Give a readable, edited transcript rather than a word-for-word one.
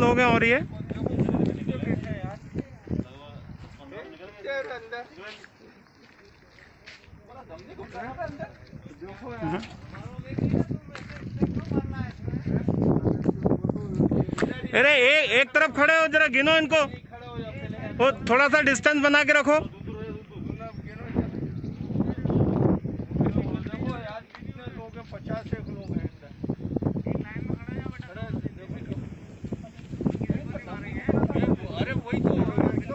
हो गए और ये अरे एक तरफ खड़े हो, जरा गिनो इनको, वो थोड़ा सा डिस्टेंस बना के रखो।